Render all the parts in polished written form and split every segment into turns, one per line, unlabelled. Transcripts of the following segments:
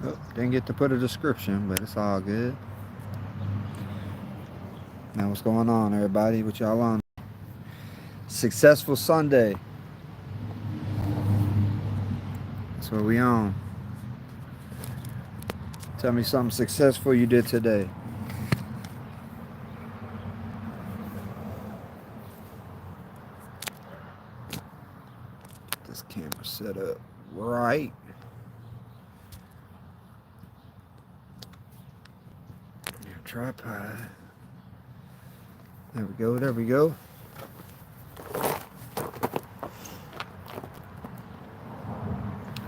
Oh, didn't get to put a description, but it's all good. Now, what's going on, everybody? What y'all on? Successful Sunday. That's what we on. Tell me something successful you did today. Get this camera set up right. Tripod. There we go. There we go.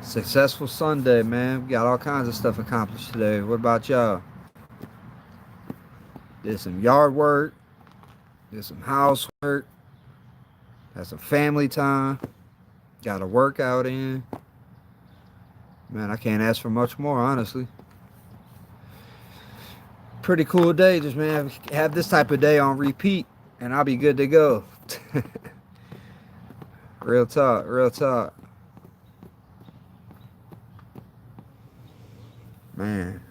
Successful Sunday, man. We got all kinds of stuff accomplished today. What about y'all? Did some yard work. Did some housework. Had some family time. Got a workout in. Man, I can't ask for much more, honestly. Pretty cool day. Just, man, have this type of day on repeat, and I'll be good to go. Real talk. Real talk. Man.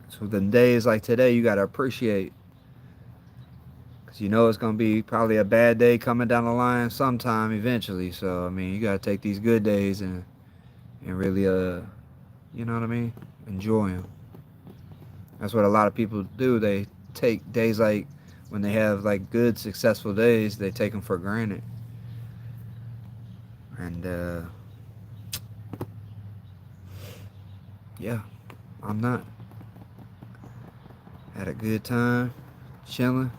So the days like today, you got to appreciate. Because you know it's going to be probably a bad day coming down the line sometime eventually. So, I mean, you got to take these good days and really, you know what I mean? Enjoy them. That's what a lot of people do. They take days like when they have like good, successful days, they take them for granted. And, yeah, I'm not. Had a good time, chilling,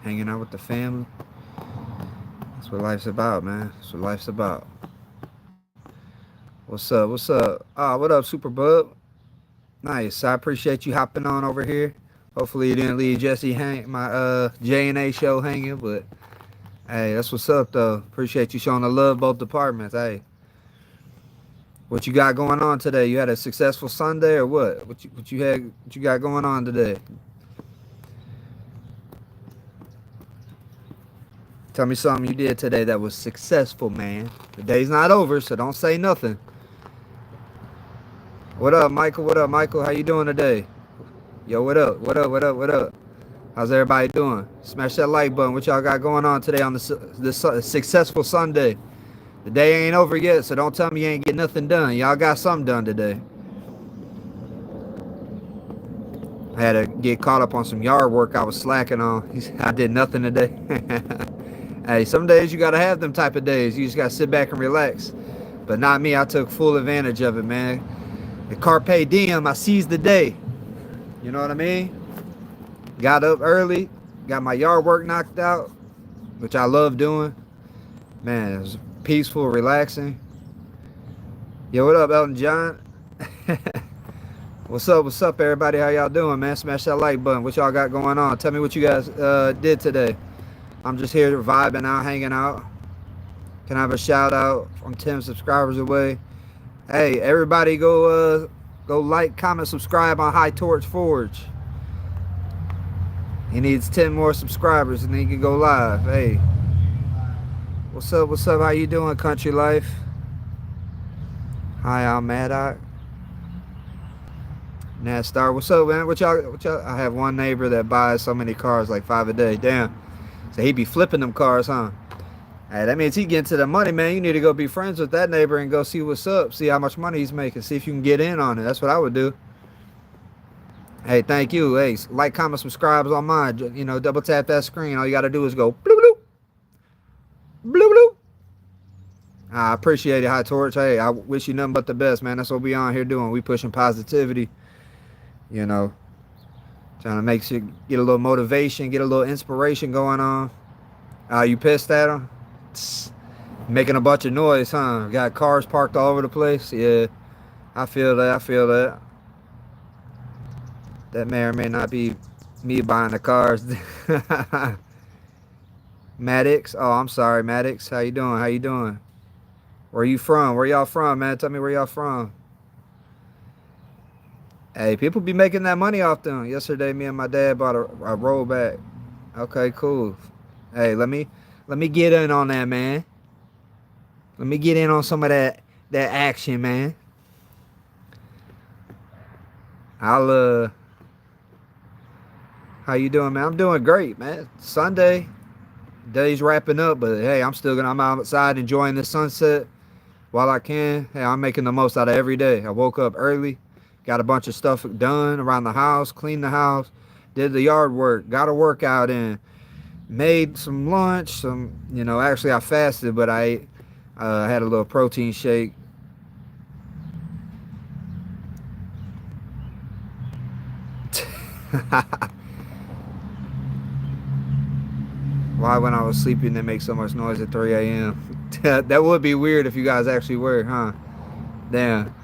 hanging out with the family. That's what life's about, man. That's what life's about. What's up? What's up? What up, Super Bub? Nice. I appreciate you hopping on over here. Hopefully you didn't leave Jesse my J&A show hanging, but hey, that's what's up though. Appreciate you showing the love both departments. Hey. What you got going on today? You had a successful Sunday or what? What you got going on today? Tell me something you did today that was successful, man. The day's not over, so don't say nothing. What up, Michael? What up, Michael? How you doing today? Yo, what up? What up? What up? What up? How's everybody doing? Smash that like button. What y'all got going on today on this successful Sunday? The day ain't over yet, so don't tell me you ain't get nothing done. Y'all got something done today. I had to get caught up on some yard work I was slacking on. I did nothing today. Hey, some days you got to have them type of days. You just got to sit back and relax. But not me. I took full advantage of it, man. The carpe diem, I seized the day. You know what I mean? Got up early, got my yard work knocked out, which I love doing. Man, it was peaceful, relaxing. Yo, what up, Elton John? What's up, everybody? How y'all doing, man? Smash that like button. What y'all got going on? Tell me what you guys did today. I'm just here vibing out, hanging out. Can I have a shout out from 10 subscribers away? Hey, everybody go like, comment, subscribe on High Torch Forge. He needs 10 more subscribers and then he can go live. Hey. What's up? What's up? How you doing, Country Life? Hi, I'm Maddock. Nastar, what's up, man? What y'all? I have one neighbor that buys so many cars, like 5 a day. Damn. So he be flipping them cars, huh? Hey, that means he getting to the money, man. You need to go be friends with that neighbor and go see what's up. See how much money he's making. See if you can get in on it. That's what I would do. Hey, thank you. Hey, like, comment, subscribe on mine. You know, double tap that screen. All you got to do is go bloop, bloop. Bloop, bloop. I appreciate it, High Torch. Hey, I wish you nothing but the best, man. That's what we on here doing. We pushing positivity. You know, trying to make sure get a little motivation, get a little inspiration going on. You pissed at him? Making a bunch of noise, huh? Got cars parked all over the place. Yeah, I feel that. I feel that. That may or may not be me buying the cars. Maddox. Oh, I'm sorry, Maddox. How you doing? How you doing? Where you from? Where y'all from, man? Tell me where y'all from. Hey, people be making that money off them. Yesterday, me and my dad bought a rollback. Okay, cool. Hey, let me get in on that, man. Let me get in on some of that action, man. I'll how you doing, man? I'm doing great, man. Sunday, day's wrapping up, but hey, I'm outside enjoying the sunset while I can. Hey, I'm making the most out of every day. I woke up early, got a bunch of stuff done around the house, cleaned the house, did the yard work, got a workout in, made some lunch, actually I fasted, but I had a little protein shake. Why when I was sleeping they make so much noise at 3 a.m.? That would be weird if you guys actually were, huh? Damn.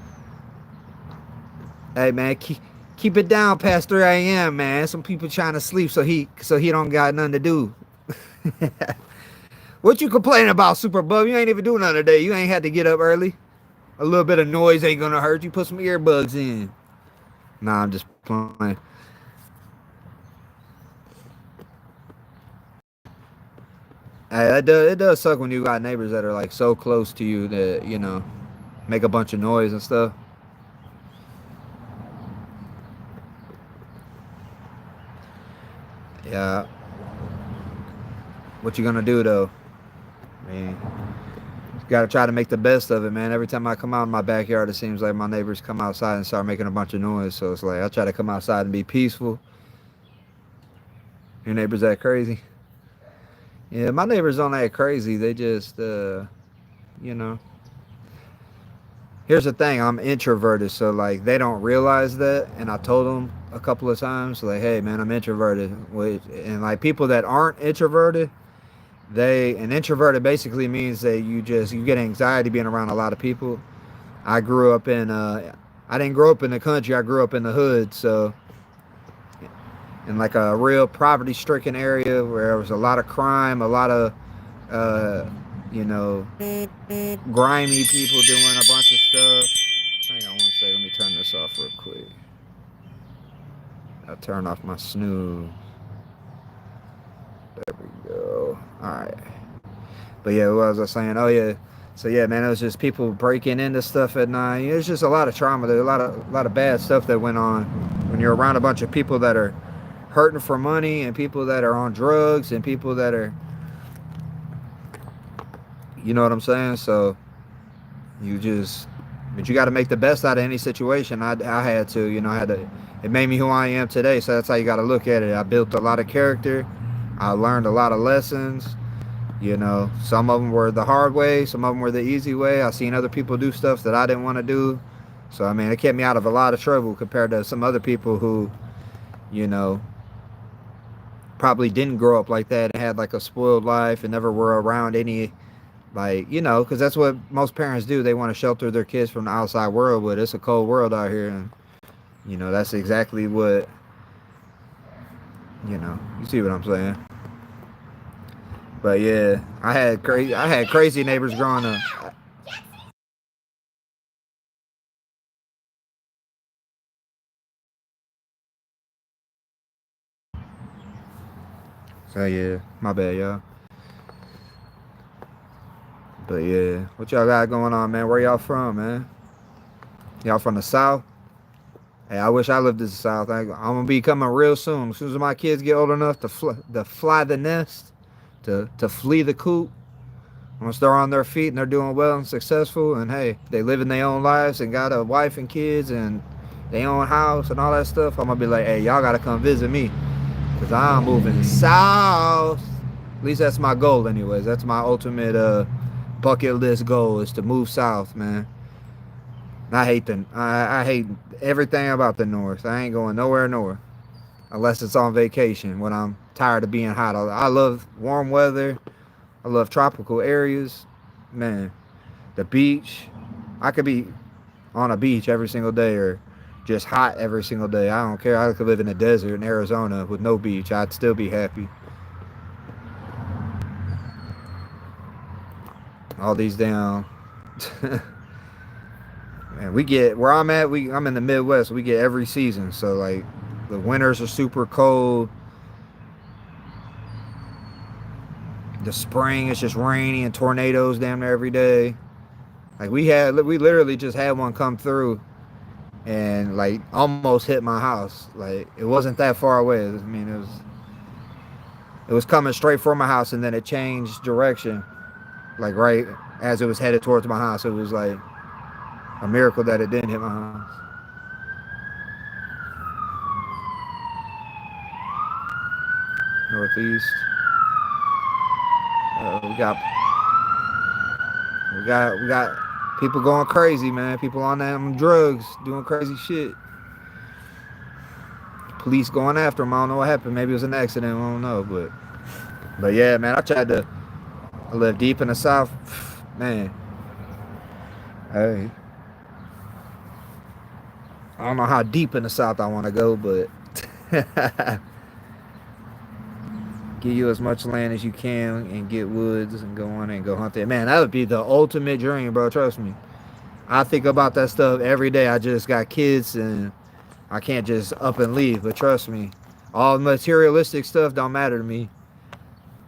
Hey man, keep it down past 3 a.m. man. Some people trying to sleep so he don't got nothing to do. What you complaining about, Super Bub? You ain't even doing nothing today. You ain't had to get up early. A little bit of noise ain't gonna hurt you. Put some earbuds in. Nah, I'm just playing. Hey, it does suck when you got neighbors that are like so close to you that make a bunch of noise and stuff. Yeah. What you gonna do though? I mean, gotta try to make the best of it, man. Every time I come out in my backyard, it seems like my neighbors come outside and start making a bunch of noise. So it's like I try to come outside and be peaceful. Your neighbors that crazy? Yeah, my neighbors don't act crazy. They just, you know. Here's the thing. I'm introverted, so like they don't realize that, and I told them a couple of times, like, hey, man, I'm introverted. And like people that aren't introverted, an introverted basically means that you get anxiety being around a lot of people. I grew up in I didn't grow up in the country. I grew up in the hood, so in like a real poverty stricken area where there was a lot of crime, a lot of uh, you know grimy people doing a bunch of stuff. Hang on one second, let me turn this off real quick. I'll turn off my snooze. There we go. Alright. But yeah, what was I saying? Oh yeah. So yeah, man, it was just people breaking into stuff at night. It's just a lot of trauma. There's a lot of bad stuff that went on when you're around a bunch of people that are hurting for money and people that are on drugs and people that are, you know what I'm saying? So but you got to make the best out of any situation. I had to, it made me who I am today. So that's how you got to look at it. I built a lot of character. I learned a lot of lessons. Some of them were the hard way, some of them were the easy way. I seen other people do stuff that I didn't want to do. So, I mean, it kept me out of a lot of trouble compared to some other people who, probably didn't grow up like that and had like a spoiled life and never were around any, like, because that's what most parents do. They want to shelter their kids from the outside world, but it's a cold world out here. And, that's exactly what, you see what I'm saying. But yeah, I had crazy neighbors growing up. So yeah, my bad, y'all. But yeah, what y'all got going on, man? Where y'all from, man? Y'all from the South? Hey, I wish I lived in the South. I'm gonna be coming real soon. As soon as my kids get old enough to fly the nest, to flee the coop, once they're on their feet and they're doing well and successful, and hey, they living their own lives and got a wife and kids and their own house and all that stuff, I'm gonna be like, hey, y'all gotta come visit me, cause I'm moving south. At least that's my goal, anyways. That's my ultimate bucket list goal, is to move south, man. I hate everything about the North. I ain't going nowhere north unless it's on vacation when I'm tired of being hot. I love warm weather. I love tropical areas. Man, the beach. I could be on a beach every single day or just hot every single day. I don't care. I could live in the desert in Arizona with no beach. I'd still be happy. All these damn... Man, we get where I'm at. I'm in the Midwest. We get every season. So like, the winters are super cold. The spring is just rainy and tornadoes damn near every day. Like we literally just had one come through and like almost hit my house. Like it wasn't that far away. I mean, it was coming straight for my house, and then it changed direction, like right as it was headed towards my house. It was like a miracle that it didn't hit my house. Northeast. We got people going crazy, man. People on them drugs, doing crazy shit. Police going after them. I don't know what happened. Maybe it was an accident. I don't know, but yeah, man. I live deep in the South, man. Hey, I don't know how deep in the South I want to go, but give you as much land as you can and get woods and go on and go hunt there. Man, that would be the ultimate dream, bro. Trust me. I think about that stuff every day. I just got kids and I can't just up and leave. But trust me, all materialistic stuff don't matter to me.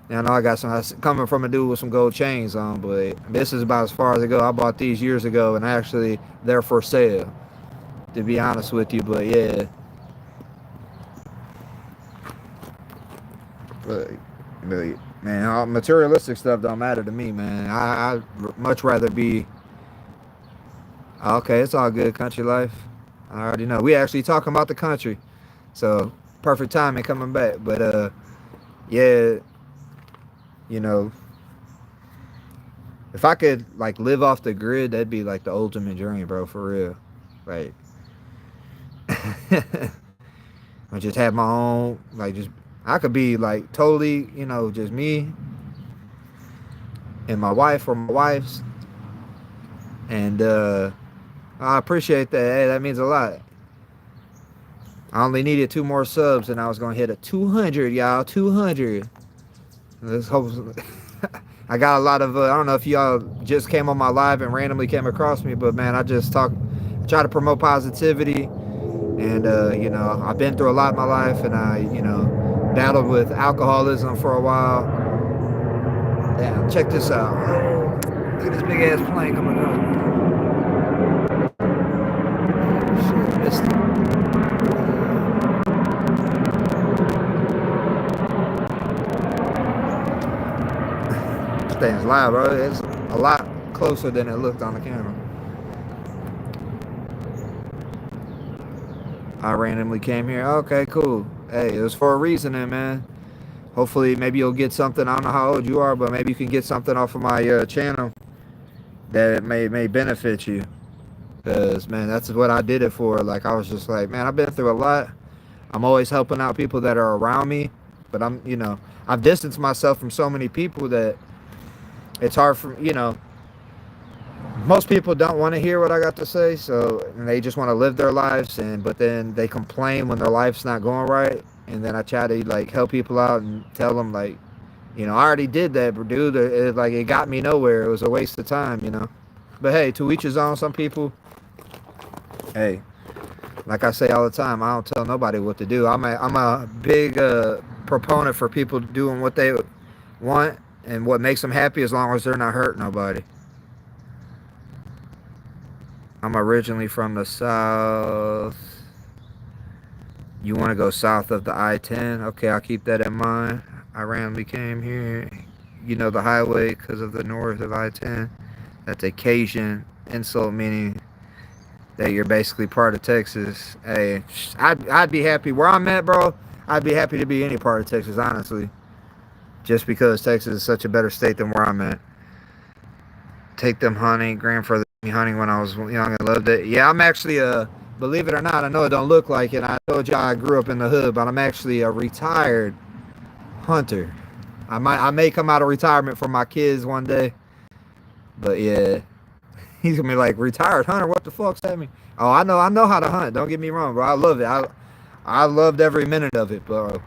And I know I got some coming from a dude with some gold chains on, but this is about as far as I go. I bought these years ago and actually they're for sale, to be honest with you. But yeah. But man, all materialistic stuff don't matter to me, man. I'd much rather be okay. It's all good, country life. I already know. We actually talking about the country, so perfect timing coming back. But yeah, you know, if I could like live off the grid, that'd be like the ultimate dream, bro. For real, like I just have my own, like just I could be like totally, you know, just me and my wife or my wife's, and I appreciate that. Hey, that means a lot. I only needed 2 more subs, and I was gonna hit a 200, y'all. 200. Let's hope. I got a lot of. I don't know if y'all just came on my live and randomly came across me, but man, I try to promote positivity, and you know, I've been through a lot in my life, and I, you know, battled with alcoholism for a while. Damn, check this out. Look at this big ass plane coming up. Shit, missed it. This thing's loud, bro. It's a lot closer than it looked on the camera. I randomly came here. Okay, cool. Hey, it was for a reason, then, man. Hopefully, maybe you'll get something. I don't know how old you are, but maybe you can get something off of my channel that may benefit you. Because, man, that's what I did it for. Like, I was just like, man, I've been through a lot. I'm always helping out people that are around me. But I'm, you know, I've distanced myself from so many people that it's hard for, you know, most people don't want to hear what I got to say. So, and they just want to live their lives. But then they complain when their life's not going right. And then I try to, like, help people out and tell them, like, you know, I already did that, but dude, it got me nowhere. It was a waste of time, you know. But hey, to each his own. Some people, hey, like I say all the time, I don't tell nobody what to do. I'm a big proponent for people doing what they want and what makes them happy, as long as they're not hurting nobody. I'm originally from the South. You want to go south of the I-10? Okay, I'll keep that in mind. I randomly came here. You know the highway because of the north of I-10. That's a Cajun insult, meaning that you're basically part of Texas. Hey, I'd be happy where I'm at, bro. I'd be happy to be any part of Texas, honestly. Just because Texas is such a better state than where I'm at. Take them hunting. Grandfather took me hunting when I was young and loved it. Yeah, I'm actually believe it or not, I know it don't look like it. I told y'all I grew up in the hood, but I'm actually a retired hunter. I may come out of retirement for my kids one day. But yeah, he's gonna be like, retired hunter, what the fuck's that mean? Oh, I know how to hunt. Don't get me wrong, bro. I love it. I loved every minute of it, bro.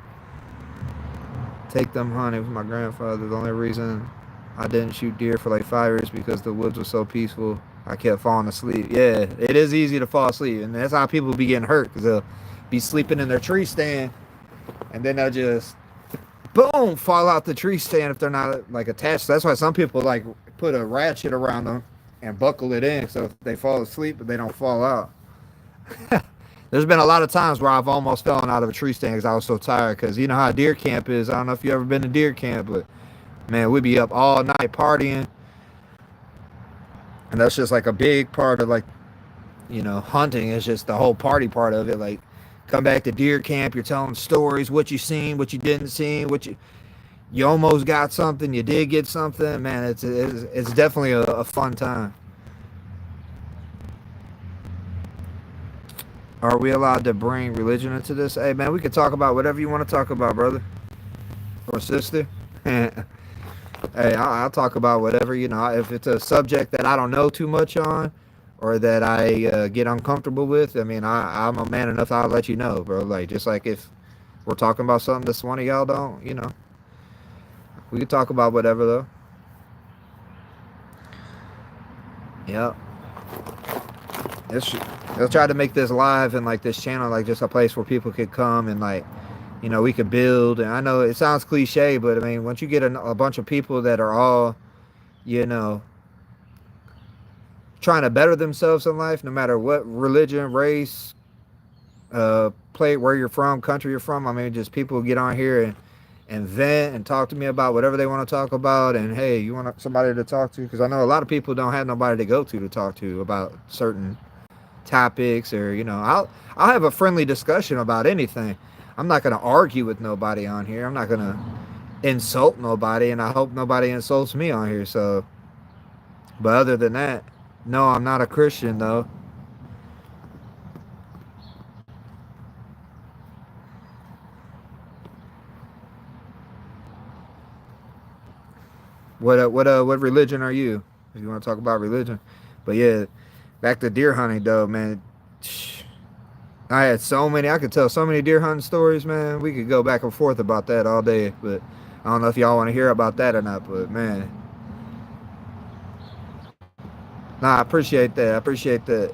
Take them hunting with my grandfather. The only reason I didn't shoot deer for like 5 years because the woods was so peaceful. I kept falling asleep. Yeah, it is easy to fall asleep, and that's how people be getting hurt, because they'll be sleeping in their tree stand, and then they'll just boom fall out the tree stand if they're not like attached. That's why some people like put a ratchet around them and buckle it in, so if they fall asleep, but they don't fall out. There's been a lot of times where I've almost fallen out of a tree stand because I was so tired. Because you know how deer camp is. I don't know if you ever been to deer camp, but man, we'd be up all night partying, and that's just like a big part of like, you know, hunting is just the whole party part of it. Like, come back to deer camp, you're telling stories, what you seen, what you didn't see, what you almost got something, you did get something. Man, it's definitely a fun time. Are we allowed to bring religion into this? Hey, man, we could talk about whatever you want to talk about, brother or sister. Hey, I'll talk about whatever, you know. If it's a subject that I don't know too much on or that I get uncomfortable with, I mean, I'm a man enough, I'll let you know, bro. Like, just like if we're talking about something that one of y'all don't, you know, we could talk about whatever, though. Yep. They'll try to make this live and like this channel like just a place where people could come and like, you know, we could build. And I know it sounds cliche, but I mean, once you get a bunch of people that are all, you know, trying to better themselves in life, no matter what religion, race, play, where you're from, country you're from. I mean, just people get on here and vent and talk to me about whatever they want to talk about. And hey, you want somebody to talk to? Because I know a lot of people don't have nobody to go to talk to about certain topics, or you know, I'll have a friendly discussion about anything. I'm not going to argue with nobody on here. I'm not going to insult nobody, and I hope nobody insults me on here. So, but other than that, no, I'm not a Christian though. What religion are you? If you want to talk about religion, but yeah, back to deer hunting though, man. I had so many. I could tell so many deer hunting stories, man. We could go back and forth about that all day, but I don't know if y'all want to hear about that or not. But man, nah, I appreciate that. I appreciate that.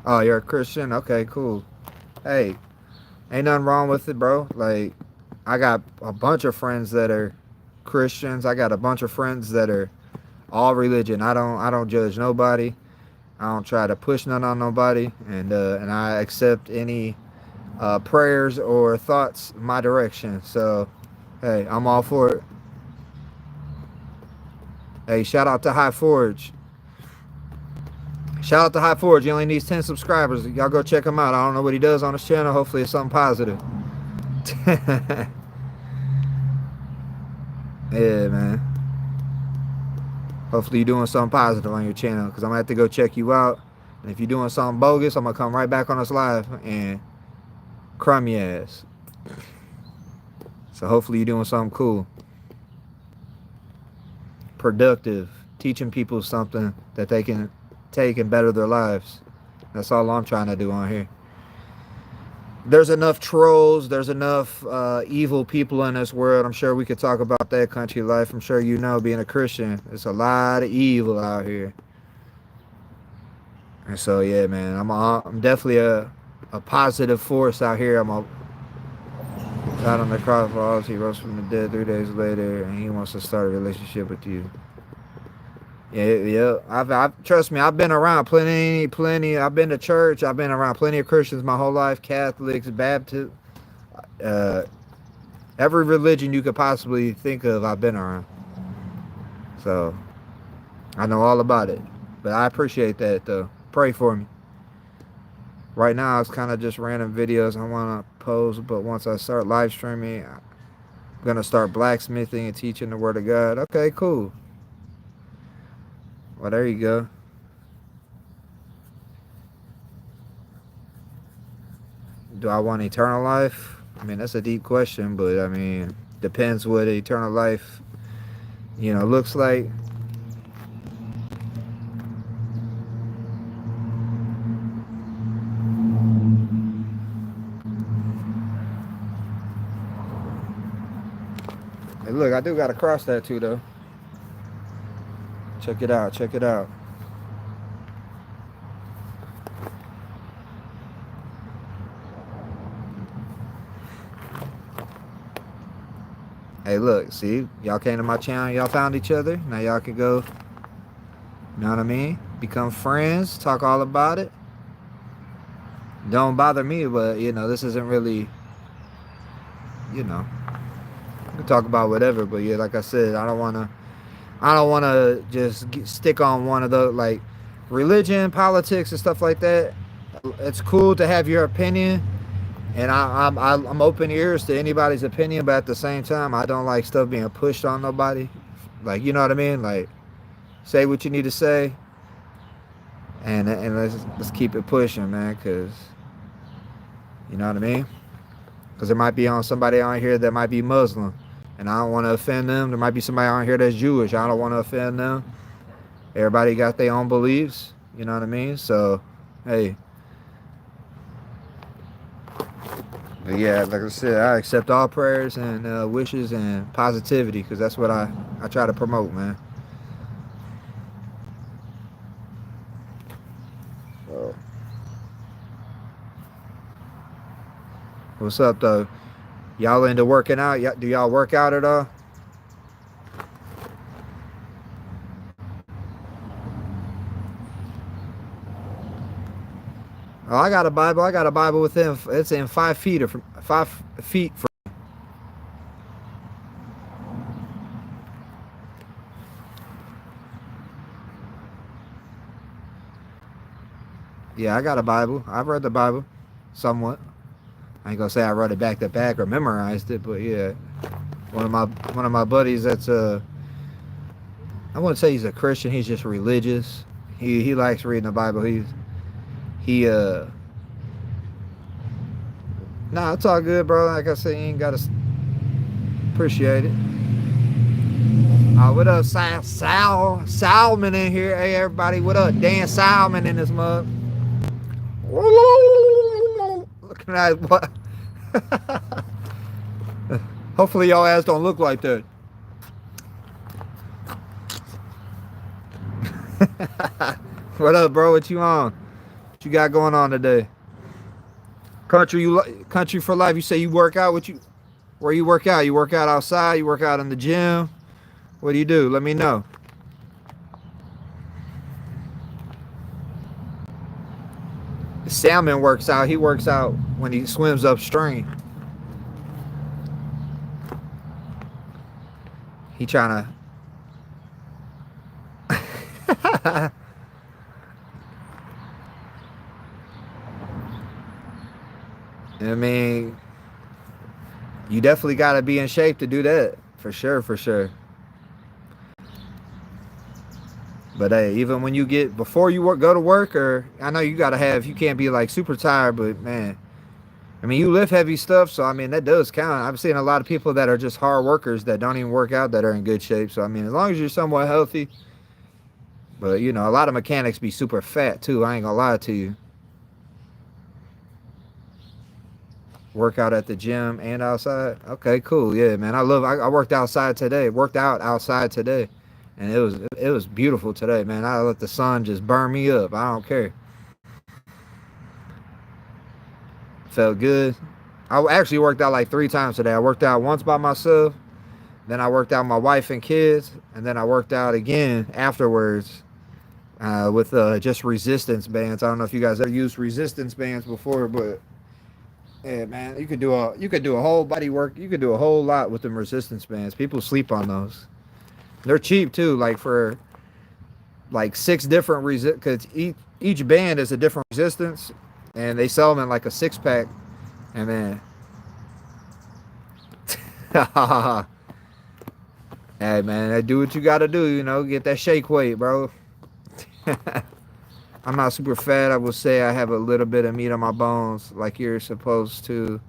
Oh, you're a Christian? Okay, cool. Hey, ain't nothing wrong with it, bro. Like, I got a bunch of friends that are Christians. I got a bunch of friends that are all religion. I don't judge nobody. I don't try to push none on nobody, and I accept any prayers or thoughts my direction. So, hey, I'm all for it. Hey, shout out to High Forge. Shout out to High Forge. He only needs 10 subscribers. Y'all go check him out. I don't know what he does on his channel. Hopefully it's something positive. Yeah, man. Hopefully you're doing something positive on your channel, because I'm going to have to go check you out. And if you're doing something bogus, I'm going to come right back on this live and crumb your ass. So hopefully you're doing something cool, productive, teaching people something that they can take and better their lives. That's all I'm trying to do on here. There's enough trolls, there's enough evil people in this world. I'm sure we could talk about that country life. I'm sure you know, being a Christian, there's a lot of evil out here. And so yeah, man, I'm definitely a positive force out here. I'm a God on the cross for all. He rose from the dead 3 days later, and he wants to start a relationship with you. Yeah. I've trust me. I've been around plenty. I've been to church. I've been around plenty of Christians my whole life. Catholics, Baptists, every religion you could possibly think of, I've been around. So I know all about it. But I appreciate that though. Pray for me. Right now it's kind of just random videos I want to post, but once I start live streaming, I'm gonna start blacksmithing and teaching the Word of God. Okay, cool. Well, there you go. Do I want eternal life? I mean, that's a deep question, but I mean, depends what eternal life, you know, looks like. Hey, look, I do got a cross tattoo though. Check it out. Check it out. Hey, look, see, y'all came to my channel, y'all found each other. Now y'all can go, you know what I mean? become friends, talk all about it. Don't bother me, but this isn't really, you know, we can talk about whatever. But yeah, like I said, I don't wanna just stick on one of the like religion, politics, and stuff like that. It's cool to have your opinion, and I'm open ears to anybody's opinion, but at the same time, I don't like stuff being pushed on nobody. Like, you know what I mean? Like, say what you need to say, and let's keep it pushing, man. Cause you know what I mean? Because there might be on somebody on here that might be Muslim, and I don't want to offend them. There might be somebody on here that's Jewish. I don't want to offend them. Everybody got their own beliefs. You know what I mean? So, hey, yeah, like I said, I accept all prayers and wishes and positivity because that's what I try to promote, man. So, what's up, though? Y'all into working out? Do y'all work out at all? Oh, I got a Bible. I got a Bible within. It's in 5 feet or from 5 feet from. Yeah, I got a Bible. I've read the Bible, somewhat. I ain't gonna say I read it back to back or memorized it, but yeah, one of my buddies that's I wouldn't say he's a Christian. He's just religious. He likes reading the Bible. He Nah, it's all good, bro. Like I said, you ain't gotta appreciate it. What up, Salmon in here? Hey, everybody, what up? Dan Salmon in this mug. Looking at what? Hopefully, y'all ass don't look like that. What up, bro? What you on? What you got going on today? Country for life. You say you work out. Where you work out? You work out outside. You work out in the gym. What do you do? Let me know. The salmon works out. He works out when he swims upstream. He trying to. I mean, you definitely got to be in shape to do that. For sure, for sure. But hey, even when you get before you go to work, or I know you gotta have, you can't be like super tired, but man, I mean you lift heavy stuff, so I mean that does count. I've seen a lot of people that are just hard workers that don't even work out that are in good shape. So I mean, as long as you're somewhat healthy, but a lot of mechanics be super fat too. I ain't gonna lie to you. Work out at the gym and outside. Okay, cool. Yeah, man. I worked outside today. Worked out outside today. And it was beautiful today, man. I let the sun just burn me up. I don't care. Felt good. I actually worked out like 3 times today. I worked out once by myself, then I worked out with my wife and kids, and then I worked out again afterwards with just resistance bands. I don't know if you guys ever used resistance bands before, but yeah, man, you could do a whole body work. You could do a whole lot with them resistance bands. People sleep on those. They're cheap too, like for like 6 different because each band is a different resistance, and they sell them in like a 6 pack. And then, hey man, do what you gotta do. Get that shake weight, bro. I'm not super fat. I will say I have a little bit of meat on my bones, like you're supposed to.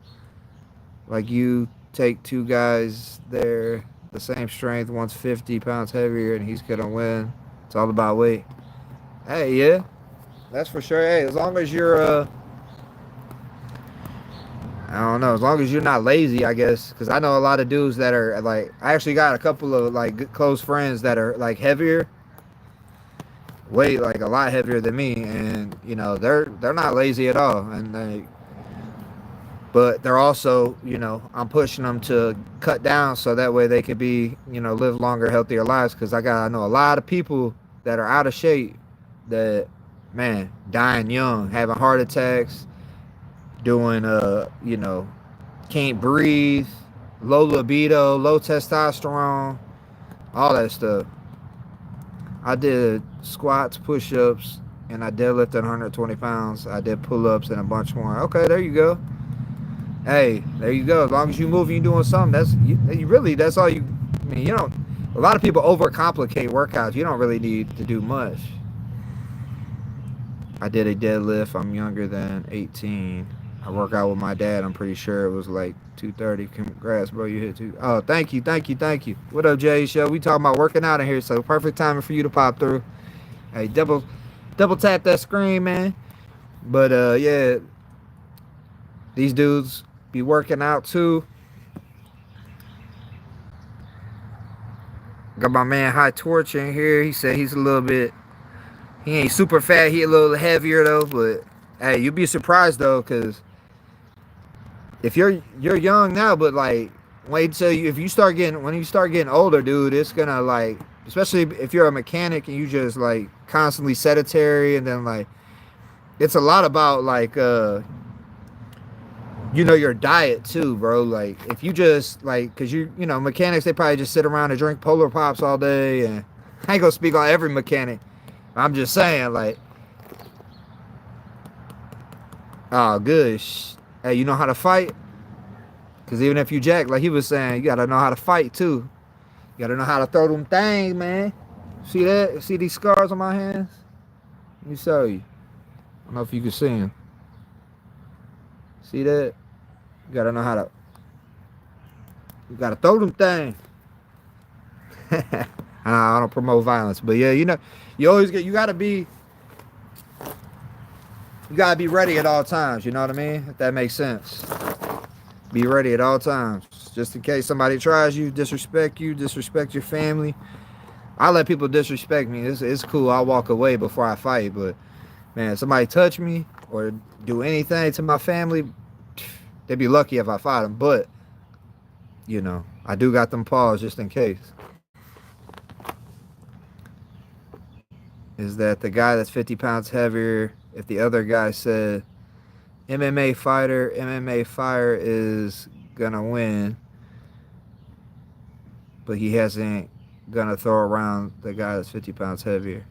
Like you take 2 guys there, the same strength, one's 50 pounds heavier, and he's gonna win. It's all about weight. Hey, yeah, that's for sure. Hey, as long as you're, I don't know, as long as you're not lazy, I guess. Because I know a lot of dudes that are like, I actually got a couple of like close friends that are like heavier, way like a lot heavier than me, and they're not lazy at all, and but they're also, I'm pushing them to cut down so that way they can be, live longer, healthier lives. Because I know a lot of people that are out of shape that, man, dying young, having heart attacks, doing you know, can't breathe, low libido, low testosterone, all that stuff. I did squats, push-ups, and I deadlifted 120 pounds. I did pull-ups and a bunch more. Okay, there you go. Hey, there you go. As long as you move, you doing something. You really. That's all you. I mean, you don't. A lot of people overcomplicate workouts. You don't really need to do much. I did a deadlift. I'm younger than 18. I work out with my dad. I'm pretty sure it was like 230. Congrats, bro. You hit two. Oh, thank you, thank you, thank you. What up, Jay Show? We talking about working out in here, so perfect timing for you to pop through. Hey, double tap that screen, man. But yeah, these dudes be working out too. Got my man High Torch in here. He said he's a little bit. He ain't super fat. He a little heavier though. But hey, you'd be surprised though, cause if you're young now, but like wait till if you start getting when you start getting older, dude, it's gonna like, especially if you're a mechanic and you just like constantly sedentary, and then like it's a lot about like you know, your diet too, bro. Like if you just like, cause you know, mechanics, they probably just sit around and drink Polar Pops all day, and I ain't gonna speak on every mechanic. I'm just saying, like, oh, good. Hey, you know how to fight? Cause even if you jack, like he was saying, you gotta know how to fight too. You gotta know how to throw them things, man. See that? See these scars on my hands? Let me show you. I don't know if you can see them. See that? You gotta know how to. You gotta throw them things. I don't promote violence, but yeah, you know, you always get. You gotta be ready at all times. You know what I mean? If that makes sense. Be ready at all times, just in case somebody tries you, disrespect your family. I let people disrespect me. It's cool. I'll walk away before I fight, but man, if somebody touch me or do anything to my family, they'd be lucky if I fight them. But you know, I do got them paws just in case. Is that the guy that's 50 pounds heavier? If the other guy said MMA fighter is gonna win, but he hasn't gonna throw around the guy that's 50 pounds heavier.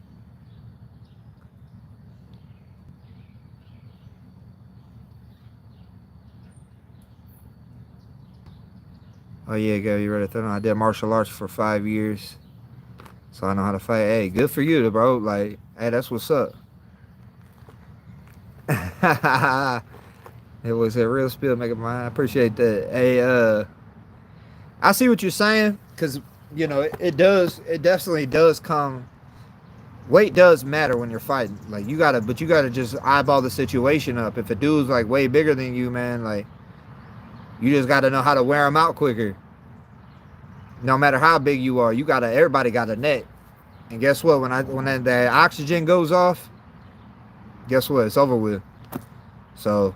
Oh yeah, Gabby, you ready to throw? I did martial arts for 5 years, so I know how to fight. Hey, good for you, bro. Like, hey, that's what's up. It was a real spill making mine. I appreciate that. Hey, I see what you're saying, because you know it definitely does come. Weight does matter when you're fighting. Like you gotta just eyeball the situation up. If a dude's like way bigger than you, man, like you just gotta know how to wear him out quicker. No matter how big you are, everybody got a neck. And guess what? When the oxygen goes off, guess what? It's over with. So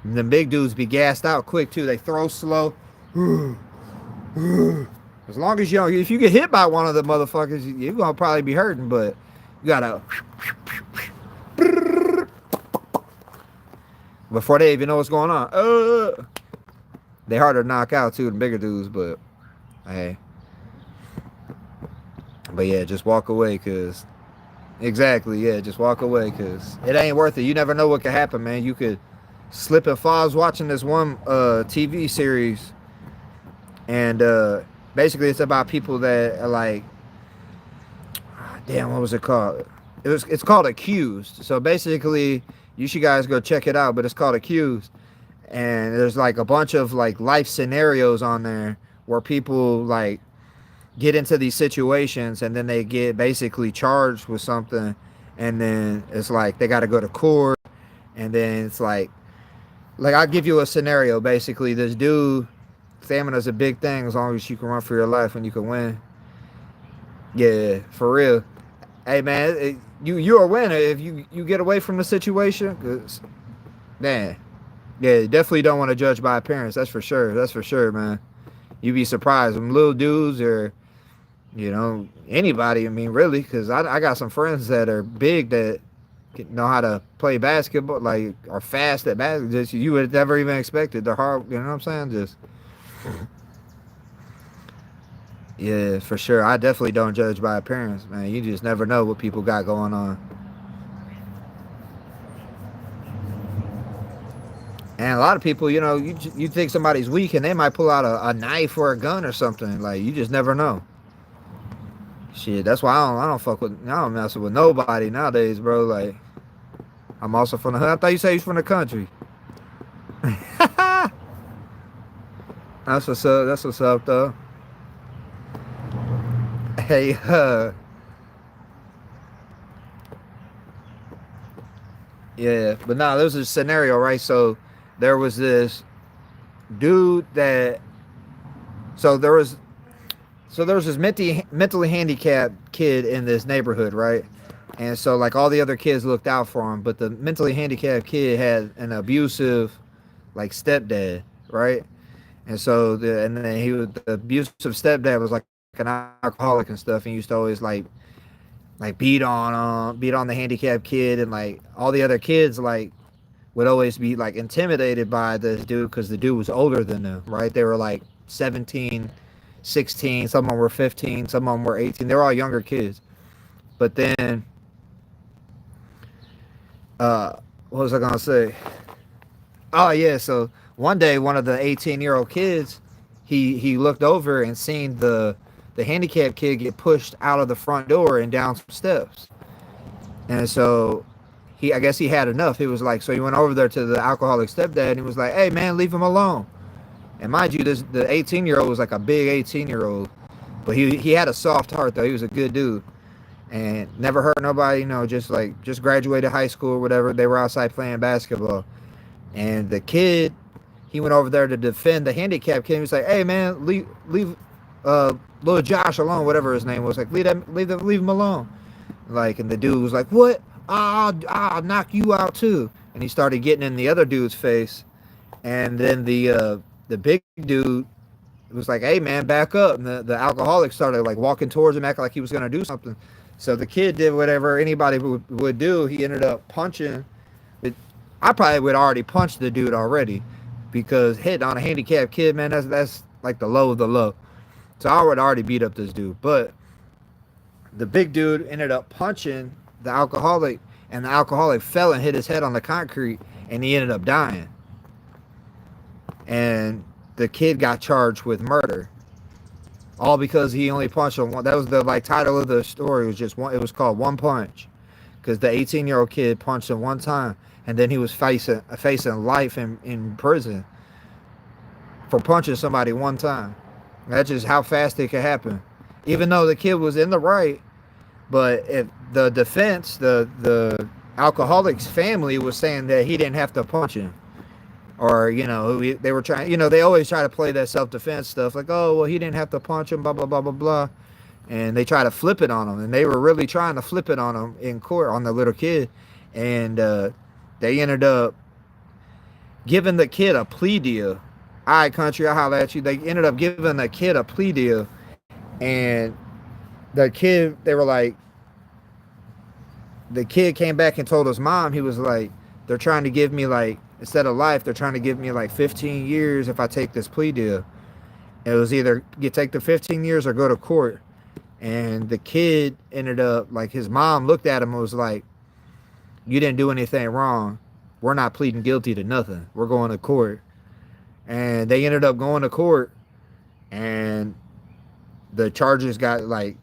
the big dudes be gassed out quick too. They throw slow. As long as if you get hit by one of the motherfuckers, you're gonna probably be hurting. But you gotta before they even know what's going on. They harder to knock out too, the bigger dudes. But hey, but yeah, just walk away, cause exactly, yeah, just walk away, cause it ain't worth it. You never know what could happen, man. You could slip and fall. I was watching this one TV series, and basically it's about people that are like, damn, what was it called? It's called Accused. So basically, you should guys go check it out. But it's called Accused, and there's like a bunch of like life scenarios on there where people like get into these situations, and then they get basically charged with something, and then it's like they got to go to court, and then it's like I'll give you a scenario. Basically, this dude, stamina's a big thing as long as you can run for your life and you can win. Yeah, for real. Hey man, you're a winner if you get away from the situation. Cause man, yeah, definitely don't want to judge by appearance. That's for sure. That's for sure, man. You'd be surprised. Them little dudes are You know, anybody. I mean, really, because I got some friends that are big that know how to play basketball, like are fast at basketball. Just you would never even expect it. They're hard. You know what I'm saying? Just yeah, for sure. I definitely don't judge by appearance, man. You just never know what people got going on. And a lot of people, you know, you think somebody's weak and they might pull out a knife or a gun or something. Like you just never know. Shit, that's why I don't mess with nobody nowadays, bro. Like I'm also from the hood. I thought you said you from the country. That's what's up. That's what's up, though. Hey, yeah, but nah, there was a scenario, right? So there was this dude that, so there was, so there was this mentally handicapped kid in this neighborhood, right? And so like all the other kids looked out for him, but the mentally handicapped kid had an abusive, like stepdad, right? And so and then the abusive stepdad was like an alcoholic and stuff, and used to always like beat on the handicapped kid, and like all the other kids like would always be like intimidated by this dude because the dude was older than them, right? They were like 17, 16, some of them were 15, some of them were 18. They were all younger kids. But then what was I gonna say? Oh yeah, so one day one of the 18-year-old kids, he looked over and seen the handicapped kid get pushed out of the front door and down some steps. And so I guess he had enough. He was like, so he went over there to the alcoholic stepdad and he was like, hey man, leave him alone. And mind you, the 18-year-old was like a big 18-year-old, but he had a soft heart though. He was a good dude and never hurt nobody. You know, just graduated high school or whatever. They were outside playing basketball, and the kid, he went over there to defend the handicapped kid. He was like, hey man, leave little Josh alone, whatever his name was. Like leave him alone. Like, and the dude was like, what? I'll knock you out too. And he started getting in the other dude's face. And then the big dude was like, hey man, back up. And the alcoholic started like walking towards him, acting like he was gonna do something. So the kid did whatever anybody would do. He ended up punching. I probably would already punch the dude already, because hitting on a handicapped kid, man, that's like the low of the low. So I would already beat up this dude. But the big dude ended up punching the alcoholic, and the alcoholic fell and hit his head on the concrete, and he ended up dying. And the kid got charged with murder, all because he only punched him one. That was the like title of the story. It was just one. It was called One Punch, because the 18-year-old kid punched him one time, and then he was facing life in prison for punching somebody one time. That's just how fast it could happen. Even though the kid was in the right, but if the defense, the alcoholic's family was saying that he didn't have to punch him, or you know, they were trying. You know, they always try to play that self-defense stuff, like, oh well, he didn't have to punch him, blah blah blah blah blah, and they try to flip it on him, and they were really trying to flip it on him in court on the little kid, and they ended up giving the kid a plea deal. All right, country, I'll holler at you. They ended up giving the kid a plea deal, and the kid, they were like, the kid came back and told his mom, he was like, they're trying to give me like, instead of life, they're trying to give me like 15 years if I take this plea deal. And it was either you take the 15 years or go to court. And the kid ended up, like, his mom looked at him and was like, you didn't do anything wrong. We're not pleading guilty to nothing. We're going to court. And they ended up going to court, and the charges got like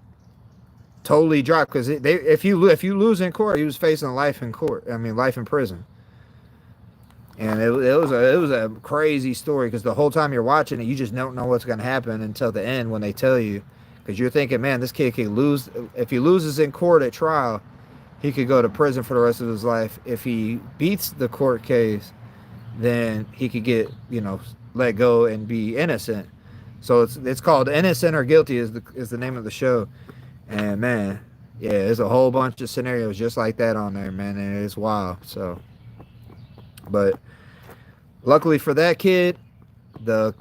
totally dropped, because if you lose in court, he was facing life in court. I mean, life in prison. And it was a crazy story, because the whole time you're watching it, you just don't know what's going to happen until the end when they tell you, because you're thinking, man, this kid could lose. If he loses in court at trial, he could go to prison for the rest of his life. If he beats the court case, then he could get, you know, let go and be innocent. So it's called Innocent or Guilty is the name of the show. And man, yeah, there's a whole bunch of scenarios just like that on there, man, and it's wild. So, but luckily for that kid, the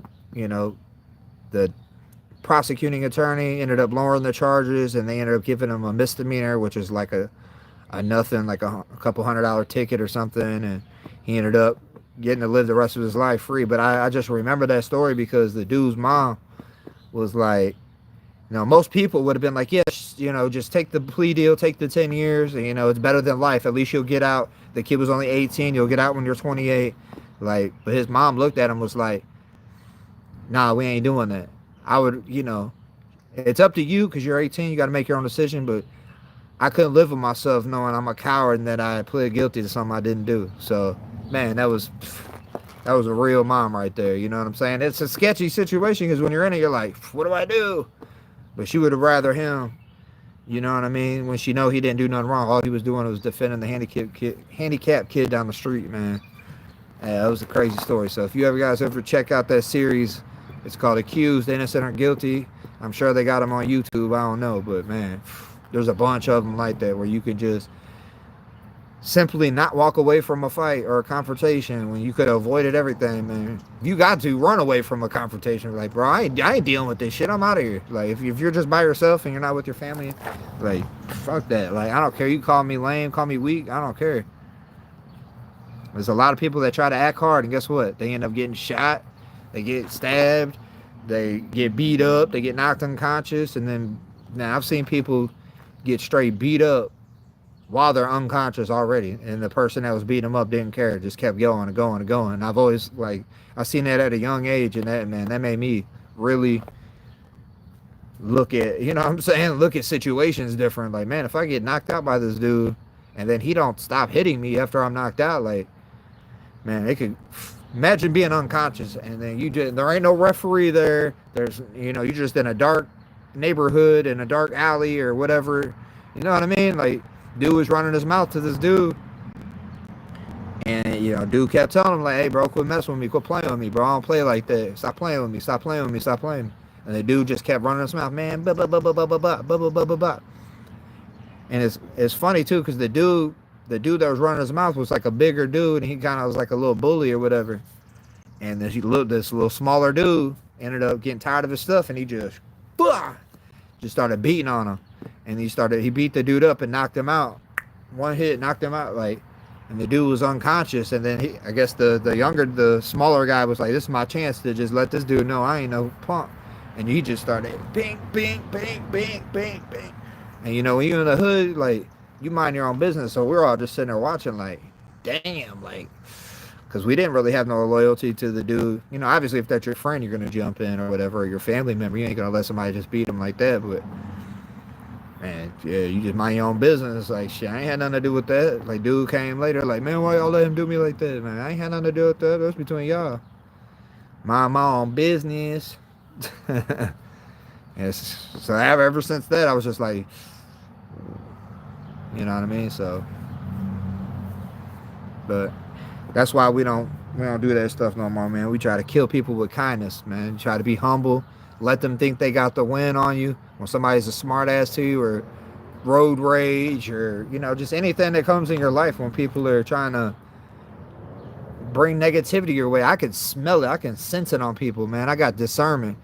prosecuting attorney ended up lowering the charges, and they ended up giving him a misdemeanor, which is like a nothing, like a couple $100 ticket or something, and he ended up getting to live the rest of his life free. But I just remember that story because the dude's mom was like, you know, most people would have been like, yes, you know, just take the plea deal, take the 10 years, and, you know, it's better than life. At least you'll get out. The kid was only 18. You'll get out when you're 28. Like, but his mom looked at him, was like, nah, we ain't doing that. I would, you know, it's up to you because you're 18. You got to make your own decision. But I couldn't live with myself knowing I'm a coward and that I pleaded guilty to something I didn't do. So, man, that was a real mom right there. You know what I'm saying? It's a sketchy situation because when you're in it, you're like, what do I do? But she would have rather him, you know what I mean? When she know he didn't do nothing wrong, all he was doing was defending the handicapped kid down the street, man. Yeah, that was a crazy story. So if you guys ever check out that series, it's called Accused, Innocent or Guilty. I'm sure they got them on YouTube. I don't know, but man, there's a bunch of them like that where you can just simply not walk away from a fight or a confrontation when you could have avoided everything, man. You got to run away from a confrontation. Like, bro, I ain't dealing with this shit. I'm out of here. Like, if you're just by yourself and you're not with your family, like, fuck that. Like, I don't care. You call me lame, call me weak. I don't care. There's a lot of people that try to act hard, and guess what? They end up getting shot. They get stabbed. They get beat up. They get knocked unconscious. And then, now I've seen people get straight beat up while they're unconscious already, and the person that was beating them up didn't care, just kept going and going and going. And I've always, like, I've seen that at a young age, and that, man, that made me really look at, you know what I'm saying, look at situations different. Like, man, if I get knocked out by this dude and then he don't stop hitting me after I'm knocked out, like, man, it could, imagine being unconscious and then you just, there ain't no referee there, there's, you know, you're just in a dark neighborhood, in a dark alley or whatever, you know what I mean? Like, dude was running his mouth to this dude, and, you know, dude kept telling him, like, hey, bro, quit messing with me, quit playing with me, bro, I don't play like that, stop playing with me, stop playing with me, stop playing. And the dude just kept running his mouth, man, blah, blah, blah, blah, blah, blah, blah, blah, blah, blah, blah. And it's funny, too, because the dude that was running his mouth was like a bigger dude, and he kind of was like a little bully or whatever. And this little smaller dude ended up getting tired of his stuff, and he just started beating on him. And he beat the dude up and knocked him out. One hit, knocked him out, like, and the dude was unconscious. And then I guess the smaller guy was like, this is my chance to just let this dude know I ain't no punk. And he just started bing, bing, bing, bing, bing, bing. And, you know, when you're in the hood, like, you mind your own business. So we're all just sitting there watching, like, damn, like, because we didn't really have no loyalty to the dude. You know, obviously, if that's your friend, you're going to jump in or whatever, or your family member. You ain't going to let somebody just beat him like that. But, man, yeah, you just mind your own business. Like, shit, I ain't had nothing to do with that. Like, dude came later, like, man, why y'all let him do me like that? Man, I ain't had nothing to do with that. That's between y'all. Mind my own business. Yes. So ever since that, I was just like, you know what I mean? So, but that's why we don't do that stuff no more, man. We try to kill people with kindness, man. Try to be humble. Let them think they got the win on you. When somebody's a smart ass to you, or road rage, or, you know, just anything that comes in your life when people are trying to bring negativity your way. I can smell it. I can sense it on people, man. I got discernment.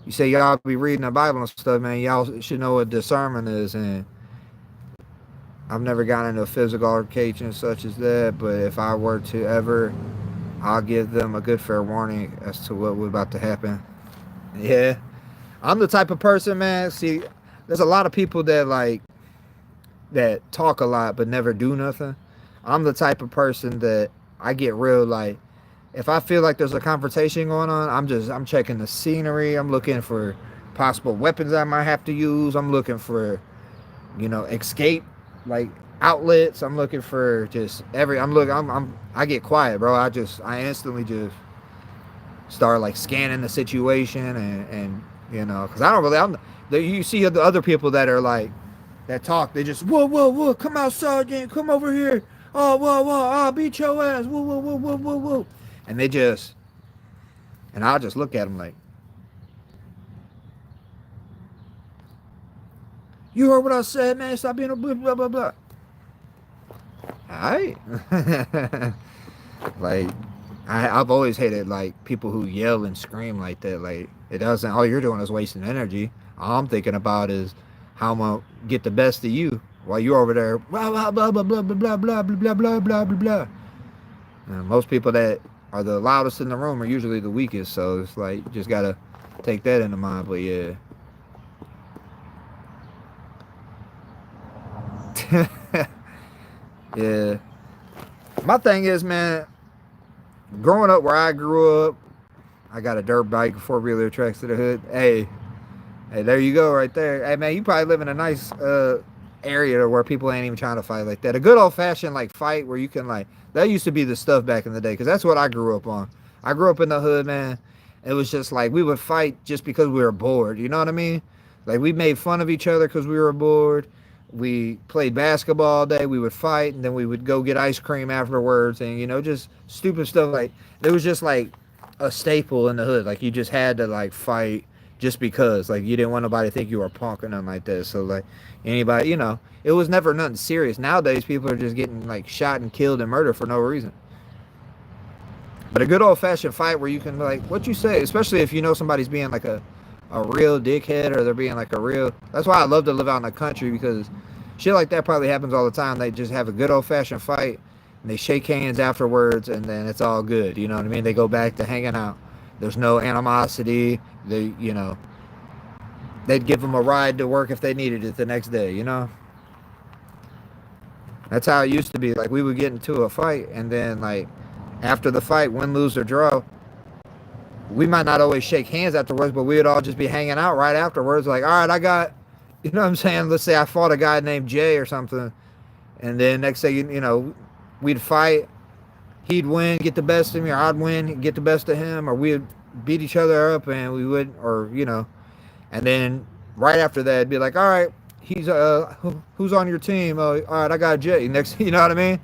You say y'all be reading the Bible and stuff, man. Y'all should know what discernment is, and I've never gotten into a physical altercation such as that, but if I were to ever, I'll give them a good fair warning as to what was about to happen. Yeah. I'm the type of person, man, see, there's a lot of people that talk a lot but never do nothing. I'm the type of person that I get real, like, if I feel like there's a confrontation going on, I'm checking the scenery. I'm looking for possible weapons I might have to use. I'm looking for, you know, escape, like, outlets. I'm looking for just I get quiet, bro. I instantly just start, like, scanning the situation and you know, because I don't really, you see the other people that are like, that talk, they just, whoa, come outside, gang, come over here. Oh, whoa, I'll beat your ass. Whoa. And and I'll just look at them like, you heard what I said, man? Stop being a blah, blah, blah. All right. Like, I've always hated like people who yell and scream like that. Like it doesn't. All you're doing is wasting energy. All I'm thinking about is how I'm gonna get the best of you while you're over there blah blah blah blah blah blah blah blah blah blah blah blah blah. And most people that are the loudest in the room are usually the weakest. So it's like you just gotta take that into mind. But yeah. Yeah. My thing is, man, growing up where I grew up, I got a dirt bike, 4-wheeler tracks to the hood. Hey, there you go, right there. Hey, man, you probably live in a nice area where people ain't even trying to fight like that. A good old fashioned like fight where you can like that used to be the stuff back in the day because that's what I grew up on. I grew up in the hood, man. It was just like we would fight just because we were bored. You know what I mean? Like we made fun of each other because we were bored. We played basketball all day. We would fight, and then we would go get ice cream afterwards, and just stupid stuff like it was just like a staple in the hood. Like you just had to like fight just because, like you didn't want nobody to think you were a punk or nothing like that. So like anybody, it was never nothing serious. Nowadays, people are just getting like shot and killed and murdered for no reason. But a good old fashioned fight where you can like what you say, especially if you know somebody's being like a real dickhead or they're being like a real. That's why I love to live out in the country because shit like that probably happens all the time. They just have a good old fashioned fight and they shake hands afterwards and then it's all good. You know what I mean? They go back to hanging out. There's no animosity. They'd give them a ride to work if they needed it the next day. That's how it used to be. Like we would get into a fight and then like after the fight, win, lose or draw, we might not always shake hands afterwards, but we would all just be hanging out right afterwards. Like, all right, I got, you know what I'm saying? Let's say I fought a guy named Jay or something. And then next day, we'd fight. He'd win, get the best of me, or I'd win, get the best of him, or we'd beat each other up and we would, and then right after that, it'd be like, all right, who's on your team? All right, I got Jay. Next, you know what I mean?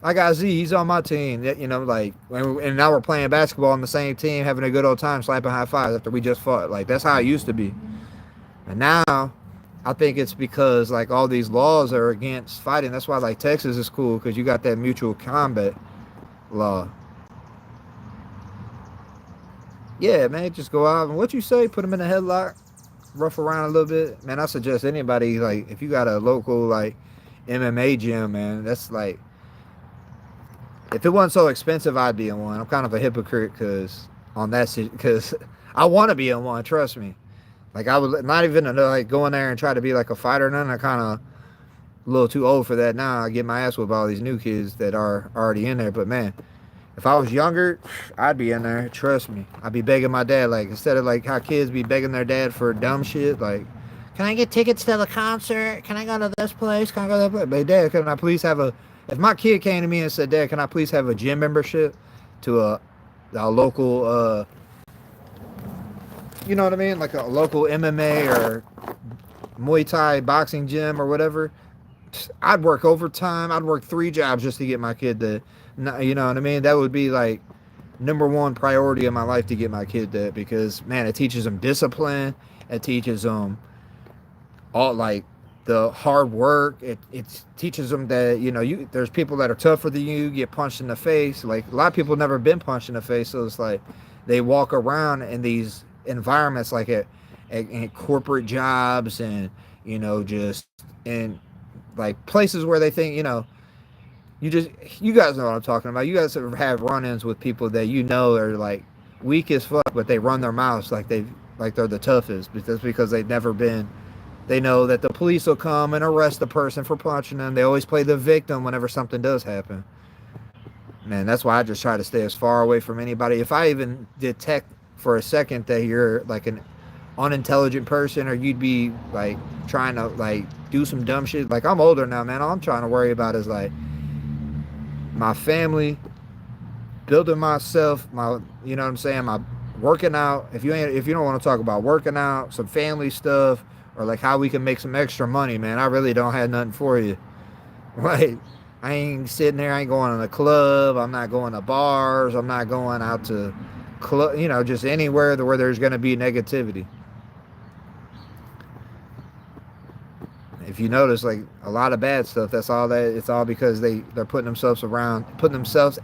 I got Z, he's on my team. And now we're playing basketball on the same team, having a good old time, slapping high fives after we just fought. Like, that's how it used to be. And now, I think it's because, like, all these laws are against fighting. That's why, like, Texas is cool, because you got that mutual combat law. Yeah, man, just go out and what you say, put them in a headlock, rough around a little bit. Man, I suggest anybody, like, if you got a local, like, MMA gym, man, that's, like, if it wasn't so expensive, I'd be in one. I'm kind of a hypocrite because I want to be in one. Trust me. Like I would not even like go in there and try to be like a fighter. None. I kind of a little too old for that now. I get my ass with all these new kids that are already in there. But man, if I was younger, I'd be in there. Trust me. I'd be begging my dad. Like instead of like how kids be begging their dad for dumb shit. Like, can I get tickets to the concert? Can I go to this place? Can I go to that place? But dad, can I please have a if my kid came to me and said, Dad, can I please have a gym membership to a local, you know what I mean? Like a local MMA or Muay Thai boxing gym or whatever, I'd work overtime. I'd work 3 jobs just to get my kid to, you know what I mean? That would be like #1 priority in my life to get my kid that because, man, it teaches them discipline. It teaches them all like, the hard work. It teaches them that there's people that are tougher than you, get punched in the face. Like a lot of people never been punched in the face, so it's like they walk around in these environments like at corporate jobs and just in like places where they think you guys know what I'm talking about. You guys have run-ins with people that are like weak as fuck, but they run their mouths like they're the toughest, but that's because they've never been. They know that the police will come and arrest the person for punching them. They always play the victim whenever something does happen. Man, that's why I just try to stay as far away from anybody. If I even detect for a second that you're like an unintelligent person or you'd be like trying to like do some dumb shit. Like I'm older now, man. All I'm trying to worry about is like my family, building myself, my working out. If you don't want to talk about working out, some family stuff, or like how we can make some extra money, man, I really don't have nothing for you. Like, I ain't sitting there, I ain't going to the club, I'm not going to bars, I'm not going out to just anywhere where there's going to be negativity. If you notice, like a lot of bad stuff, that's all that. It's all because they're putting themselves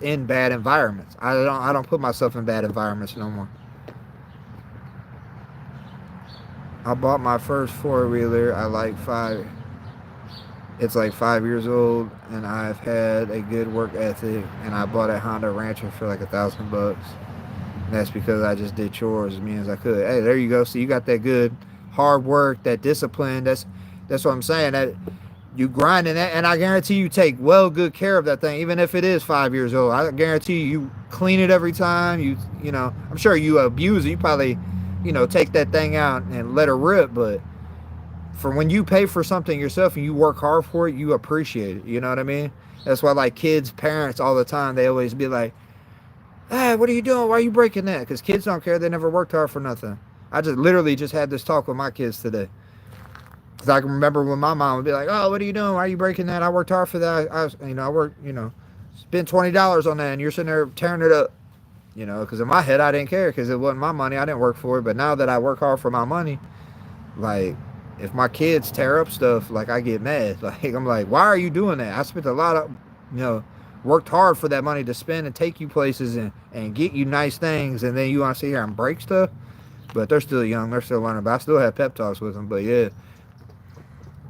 in bad environments. I don't put myself in bad environments no more. I bought my first four-wheeler. It's like 5 years old, and I've had a good work ethic. And I bought a Honda Rancher for like $1,000. And that's because I just did chores as mean as I could. Hey, there you go. So you got that good hard work, that discipline. That's what I'm saying. That you grinding that, and I guarantee you take good care of that thing, even if it is 5 years old. I guarantee you clean it every time. I'm sure you abuse it. You probably, take that thing out and let her rip, but for when you pay for something yourself and you work hard for it, you appreciate it. You know what I mean? That's why, like, kids, parents, all the time, they always be like, "Hey, what are you doing? Why are you breaking that?" Because kids don't care. They never worked hard for nothing. I just literally just had this talk with my kids today. Because I can remember when my mom would be like, "Oh, what are you doing? Why are you breaking that? I worked hard for that. I worked, spent $20 on that, and you're sitting there tearing it up." Because in my head, I didn't care because it wasn't my money. I didn't work for it. But now that I work hard for my money, like, if my kids tear up stuff, like, I get mad. Like, I'm like, why are you doing that? I spent a lot of, worked hard for that money to spend and take you places and get you nice things. And then you want to sit here and break stuff? But they're still young. They're still learning. But I still have pep talks with them. But, yeah.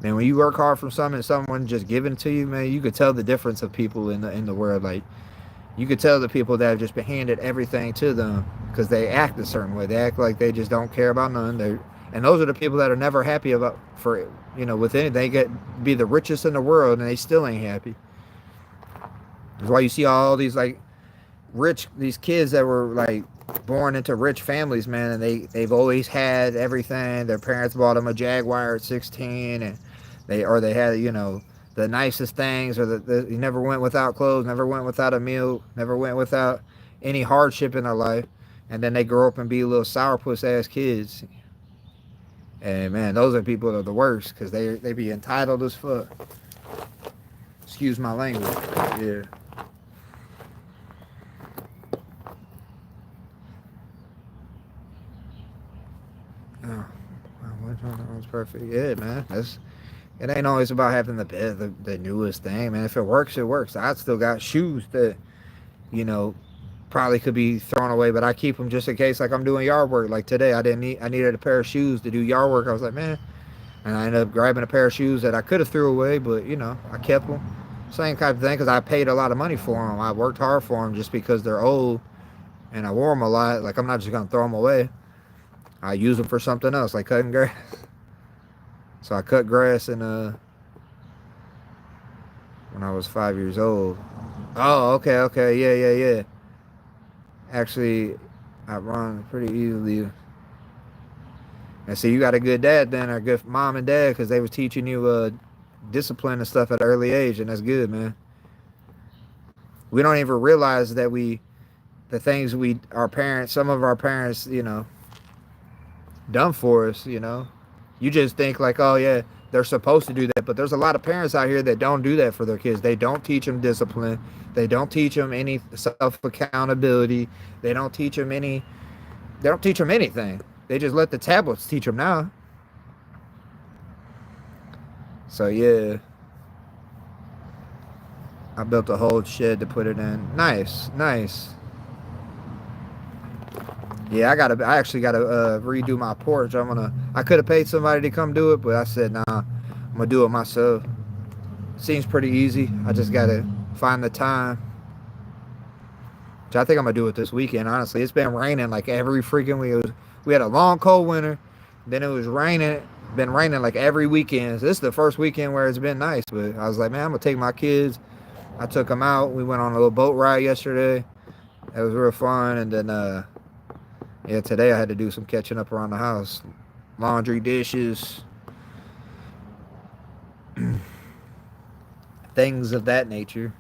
Man, when you work hard for something and someone just giving it to you, man, you could tell the difference of people in the world. Like, you could tell the people that have just been handed everything to them because they act a certain way. They act like they just don't care about none. And those are the people that are never happy with anything. They be the richest in the world and they still ain't happy. That's why you see all these like these kids that were like born into rich families, man, and they've always had everything. Their parents bought them a Jaguar at 16, and they had the nicest things, or you never went without clothes, never went without a meal, never went without any hardship in their life, and then they grow up and be little sourpuss ass kids. And man, those are people that are the worst because they be entitled as fuck. Excuse my language. Yeah. Oh, that was perfect. Yeah, man. It ain't always about having the newest thing, man. If it works, it works. I still got shoes that, probably could be thrown away, but I keep them just in case. Like, I'm doing yard work. Like today, I needed a pair of shoes to do yard work. I was like, man, and I ended up grabbing a pair of shoes that I could have threw away, but I kept them. Same kind of thing, because I paid a lot of money for them. I worked hard for them just because they're old, and I wore them a lot. Like, I'm not just gonna throw them away. I use them for something else, like cutting grass. So I cut grass when I was 5 years old. Oh, okay, yeah. Actually, I run pretty easily. And see, you got a good dad then, or a good mom and dad, because they was teaching you discipline and stuff at an early age, and that's good, man. We don't even realize that the things some of our parents, done for us, You just think like, oh yeah, they're supposed to do that, but there's a lot of parents out here that don't do that for their kids. They don't teach them discipline. They don't teach them any self-accountability. They don't teach them anything. They just let the tablets teach them now. So yeah, I built a whole shed to put it in. Nice. Yeah, I actually gotta redo my porch. I could have paid somebody to come do it, but I said, nah, I'm gonna do it myself. Seems pretty easy. I just gotta find the time. Which I think I'm gonna do it this weekend, honestly. It's been raining like every freaking week. We had a long cold winter, then it was raining. Been raining like every weekend. So this is the first weekend where it's been nice, but I was like, man, I'm gonna take my kids. I took them out. We went on a little boat ride yesterday. It was real fun, and then yeah, today I had to do some catching up around the house. Laundry, dishes, things of that nature.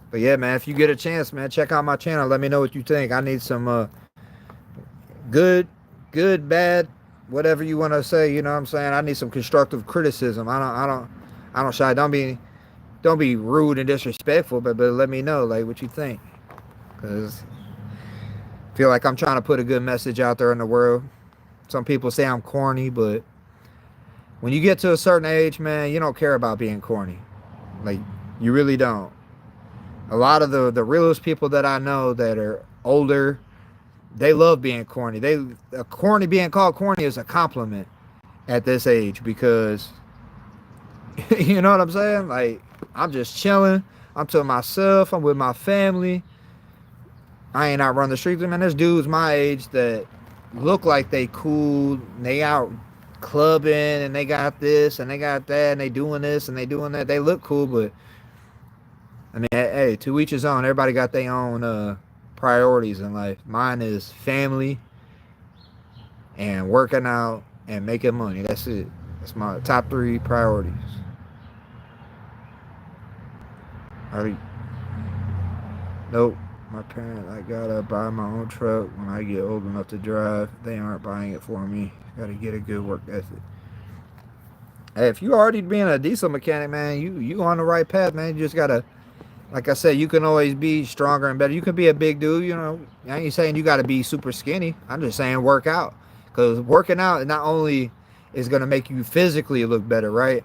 But yeah, man, if you get a chance, man, check out my channel. Let me know what you think. I need some good, bad, whatever you want to say. You know what I'm saying? I need some constructive criticism. I don't shy. Don't be rude and disrespectful, but let me know like what you think. Cause feel like I'm trying to put a good message out there in the world. Some people say I'm corny, but when you get to a certain age, man, you don't care about being corny. Like, you really don't. A lot of the realest people that I know that are older, they love being corny. Corny, being called corny is a compliment at this age because you know what I'm saying? Like, I'm just chilling. I'm to myself. I'm with my family. I ain't out run the streets. Man, there's dudes my age that look like they cool. They out clubbing and they got this and they got that and they doing this and they doing that. They look cool, but I mean, hey, to each his own. Everybody got their own priorities in life. Mine is family and working out and making money. That's it. That's my top 3 priorities. Nope. My parents, I gotta buy my own truck when I get old enough to drive. They aren't buying it for me. Gotta get a good work ethic. Hey, if you already being a diesel mechanic, man, you on the right path, man. You just gotta, like I said, you can always be stronger and better. You can be a big dude, you know. I ain't saying you gotta be super skinny. I'm just saying work out, because working out not only is gonna make you physically look better, right?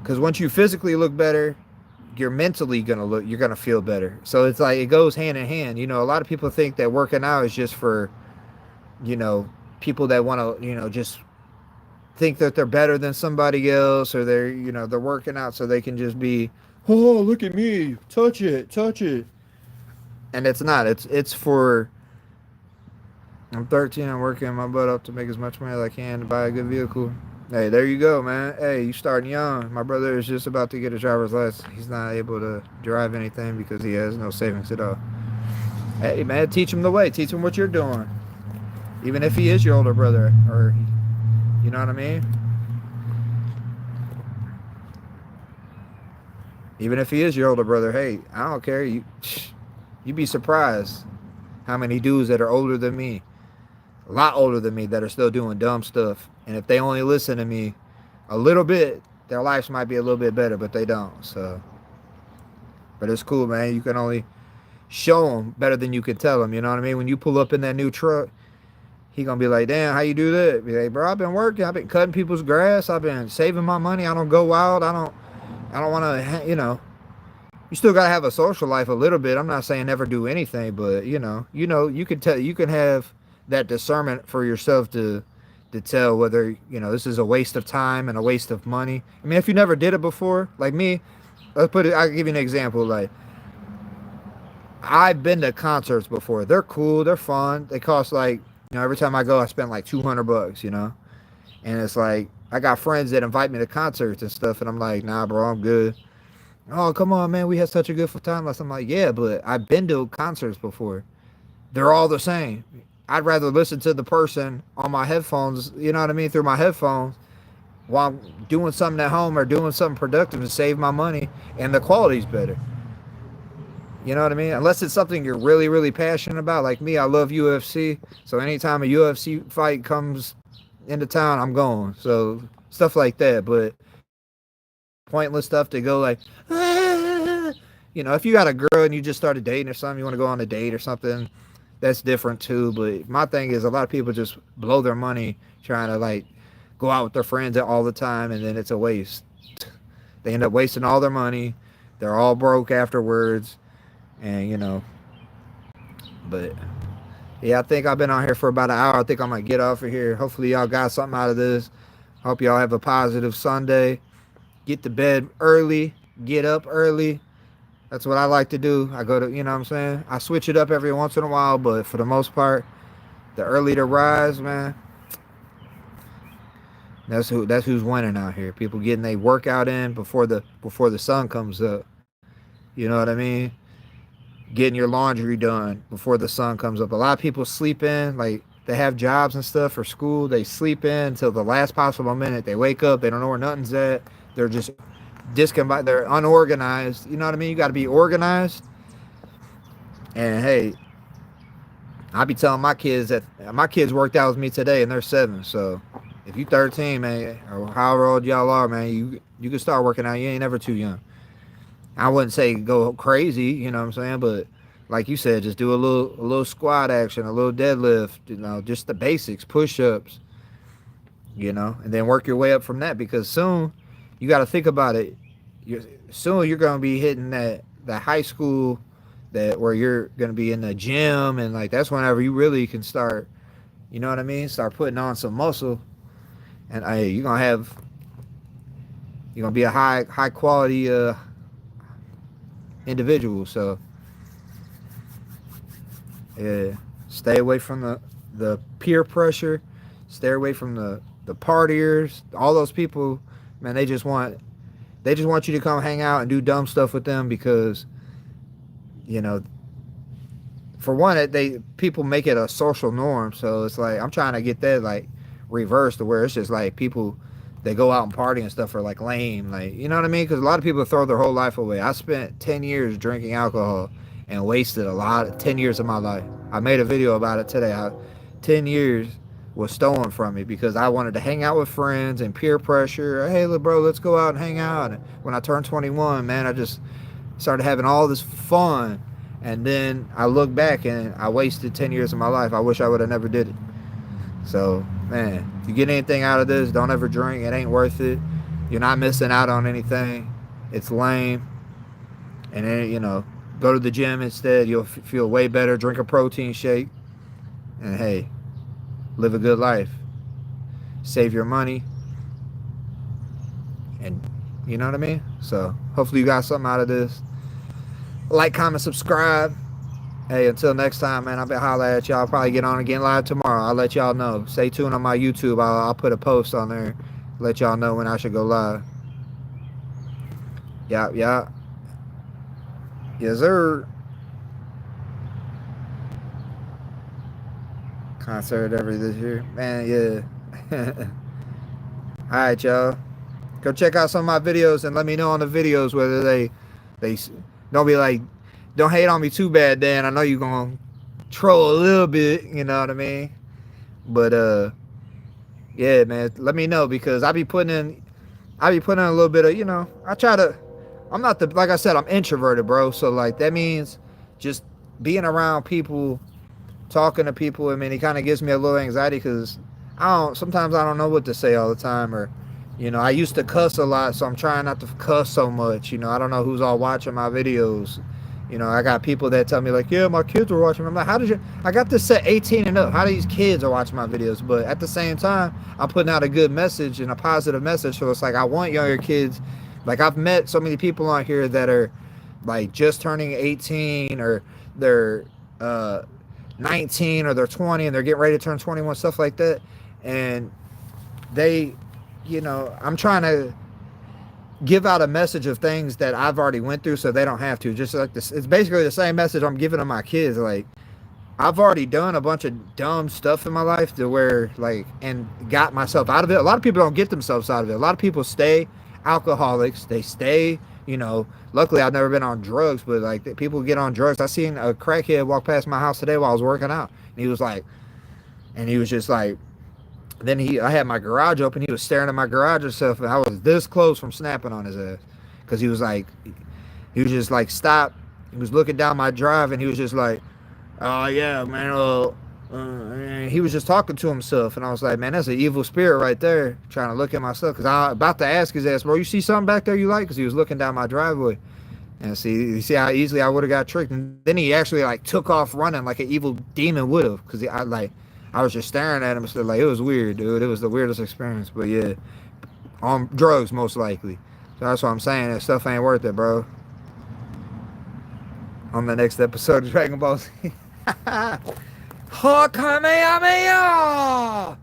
Because once you physically look better, you're mentally you're gonna feel better. So it's like it goes hand in hand. You know, a lot of people think that working out is just for, you know, people that want to, you know, just think that they're better than somebody else, or they're, you know, they're working out so they can just be, oh, look at me, touch it, touch it. And it's not. It's for. I'm 13. I'm working my butt up to make as much money as I can to buy a good vehicle. Hey, there you go, man. Hey, you starting young. My brother is just about to get a driver's license. He's not able to drive anything because he has no savings at all. Hey, man, teach him the way. Teach him what you're doing. Even if he is your older brother, or, you know what I mean? Even if he is your older brother, hey, I don't care. You'd be surprised how many dudes that are older than me, a lot older than me, that are still doing dumb stuff. And if they only listen to me a little bit, their lives might be a little bit better, but they don't. So, but it's cool, man. You can only show them better than you can tell them. You know what I mean? When you pull up in that new truck, he gonna be like, damn, how you do that? Be like, bro, I've been working. I've been cutting people's grass. I've been saving my money. I don't go wild. I don't want to, you know. You still gotta have a social life a little bit. I'm not saying never do anything, but you know, you can tell, you can have that discernment for yourself to tell whether, you know, this is a waste of time and a waste of money. I mean, if you never did it before, like me, I'll give you an example. Like, I've been to concerts before. They're cool. They're fun. They cost like, you know, every time I go, I spend like $200, you know? And it's like, I got friends that invite me to concerts and stuff. And I'm like, nah, bro, I'm good. Oh, come on, man. We had such a good time. I'm like, yeah, but I've been to concerts before. They're all the same. I'd rather listen to the person on my headphones, you know what I mean, through my headphones, while I'm doing something at home or doing something productive to save my money, and the quality's better. You know what I mean? Unless it's something you're really, really passionate about. Like me, I love UFC. So anytime a UFC fight comes into town, I'm going. So stuff like that. But pointless stuff to go like, ah. You know, if you got a girl and you just started dating or something, you want to go on a date or something, that's different too. But my thing is, a lot of people just blow their money trying to like go out with their friends all the time, and then it's a waste. They end up wasting all their money. They're all broke afterwards, and you know. But yeah, I think I've been on here for about an hour. I think I'm gonna get off of here. Hopefully y'all got something out of this. Hope y'all have a positive Sunday. Get to bed early. Get up early. That's what I like to do. I go to, you know what I'm saying? I switch it up every once in a while, but for the most part, the early to rise, man, that's who's winning out here. People getting their workout in before the sun comes up. You know what I mean? Getting your laundry done before the sun comes up. A lot of people sleep in, like they have jobs and stuff for school. They sleep in until the last possible minute. They wake up, they don't know where nothing's at. They're just they're unorganized. You know what I mean? You got to be organized. And hey, I be telling my kids that my kids worked out with me today, and they're 7. So if you 13, man, or however old y'all are, man, you can start working out. You ain't never too young. I wouldn't say go crazy, you know what I'm saying, but like you said, just do a little squat action, a little deadlift, you know, just the basics, push-ups, you know, and then work your way up from that, because soon you got to think about it. Soon you're going to be hitting that high school, that where you're going to be in the gym, and like that's whenever you really can start, you know what I mean, start putting on some muscle, and you're gonna be a high quality individual. So yeah, stay away from the peer pressure, stay away from the partiers, all those people, man. They just want you to come hang out and do dumb stuff with them, because you know, for one, people make it a social norm. So it's like I'm trying to get that like reversed, to where it's just like people they go out and party and stuff are like lame, like, you know what I mean? Because a lot of people throw their whole life away. I spent 10 years drinking alcohol and wasted 10 years of my life. I made a video about it today. 10 years was stolen from me because I wanted to hang out with friends and peer pressure. Hey, little bro, let's go out and hang out. And when I turned 21, man, I just started having all this fun. And then I look back and I wasted 10 years of my life. I wish I would have never did it. So, man, if you get anything out of this, don't ever drink. It ain't worth it. You're not missing out on anything. It's lame. And then, you know, go to the gym instead. You'll feel way better. Drink a protein shake. And, hey, live a good life. Save your money. And, you know what I mean? So, hopefully you got something out of this. Like, comment, subscribe. Hey, until next time, man, I'll be holla at y'all. I'll probably get on again live tomorrow. I'll let y'all know. Stay tuned on my YouTube. I'll put a post on there. Let y'all know when I should go live. Yeah. Yes, sir. Concert every this year. Man, yeah. Alright, y'all. Go check out some of my videos and let me know on the videos whether they don't be like, don't hate on me too bad, Dan. I know you're gonna troll a little bit, you know what I mean? But yeah, man, let me know, because I be putting in a little bit of, you know, I'm not like I said, I'm introverted, bro. So like that means just being around people, talking to people. I mean, it kind of gives me a little anxiety, because sometimes I don't know what to say all the time, or, you know, I used to cuss a lot, so I'm trying not to cuss so much. You know, I don't know who's all watching my videos. You know, I got people that tell me like, yeah, my kids are watching. I'm like, I got this set 18 and up. How these kids are watching my videos? But at the same time, I'm putting out a good message and a positive message. So it's like, I want younger kids. Like, I've met so many people on here that are like just turning 18, or they're 19, or they're 20 and they're getting ready to turn 21, stuff like that. And they, you know, I'm trying to give out a message of things that I've already went through, so they don't have to. Just like this, it's basically the same message I'm giving to my kids. Like, I've already done a bunch of dumb stuff in my life to where, like, and got myself out of it. A lot of people don't get themselves out of it. A lot of people stay alcoholics. They stay, you know, luckily I've never been on drugs, but like people get on drugs. I seen a crackhead walk past my house today while I was working out, and he was just like, then I had my garage open. He was staring at my garage and stuff, and I was this close from snapping on his ass, because he was just like stopped. He was looking down my drive, and he was just like, oh yeah, man. And he was just talking to himself, and I was like, man, that's an evil spirit right there, trying to look at myself. Because I was about to ask his ass, bro, you see something back there you like? Because he was looking down my driveway, and you see how easily I would have got tricked. And then he actually like took off running like an evil demon would have, because I was just staring at him. So like, it was weird, dude. It was the weirdest experience. But yeah, on drugs most likely. So that's what I'm saying. That stuff ain't worth it, bro. On the next episode of Dragon Ball Z. Kamehameha!